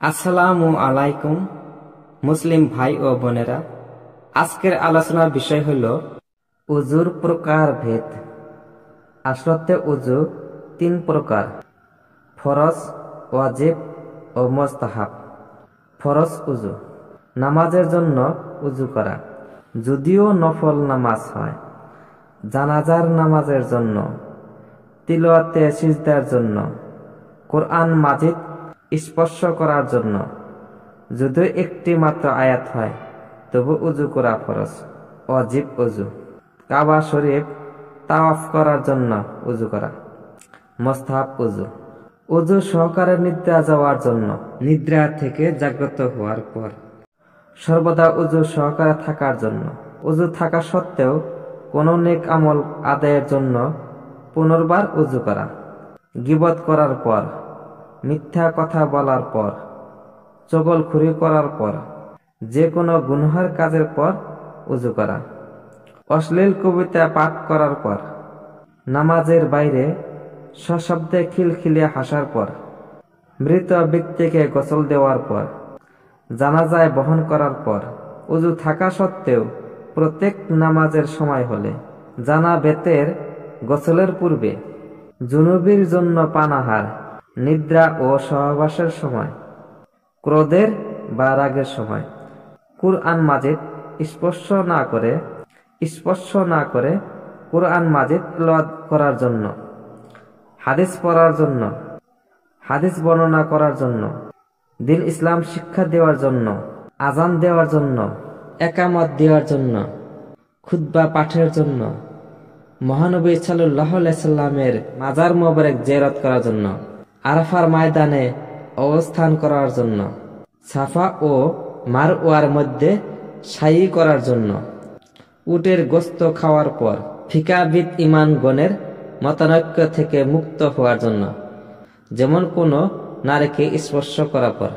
আসসালামু আলাইকুম মুসলিম ভাই ও বোনেরা, আজকের আলোচনার বিষয় হল উজুর প্রকার ভেদ। আসলে উজু তিন প্রকার: ফরজ, ওয়াজিব ও মুস্তাহাব। ফরজ উজু, নামাজের জন্য উজু করা, যদিও নফল নামাজ হয়, জানাজার নামাজের জন্য, তিলাওয়াতে সিজদার জন্য, কোরআন মাজিদ স্পর্শ করার জন্য। যদিও একটি মাত্র আয়াত হয়, তবু উজু করা ফরজ। ওয়াজিব উজু, কাবা শরীফ তাওয়াফ করার জন্য উজু করা। মুস্তাহাব উজু, উজু সহকারে নিদ্রা যাওয়ার জন্য, নিদ্রা থেকে জাগ্রত হওয়ার পর। সর্বদা উজু সহকারে থাকার জন্য, উজু থাকা সত্ত্বেও কোনো নেক আমল আদায়ের জন্য পুনর্বার উজু করা। গীবত করার পর, মিথ্যা কথা বলার পর, চগলখুরি করার পর, যে কোনো গুনহার কাজের পর উজু করা। অশ্লীল কবিতা পাঠ করার পর, নামাজের বাইরে সশব্দে খিলখিলিয়ে হাসার পর, মৃত ব্যক্তিকে গোসল দেওয়ার পর, জানাজায় বহন করার পর। উজু থাকা সত্ত্বেও প্রত্যেক নামাজের সময় হলে, জানাবেতের গোসলের পূর্বে, জুনুবির জন্য পানাহার, নিদ্রা ও সহবাসের সময়, ক্রোধের বা রাগের সময়। কুরআন মাজিদ স্পর্শ না করে কুরআন মাজিদ তেলাওয়াত করার জন্য, হাদিস পড়ার জন্য, হাদিস বর্ণনা করার জন্য, দিন ইসলাম শিক্ষা দেওয়ার জন্য, আজান দেওয়ার জন্য, একামত দেওয়ার জন্য, খুতবা পাঠের জন্য, মহানবী সাল্লাল্লাহু আলাইহি সাল্লামের মাজার মোবারক জিয়ারত করার জন্য, আরাফার ময়দানে অবস্থান করার জন্য, সাফা ও মারওয়ার মধ্যে সাই করার জন্য, উটের গোস্ত খাওয়ার পর, ফিকাবিদ ইমানগণের মতানৈক্য থেকে মুক্ত হওয়ার জন্য, যেমন কোনো নারীকে স্পর্শ করার পর।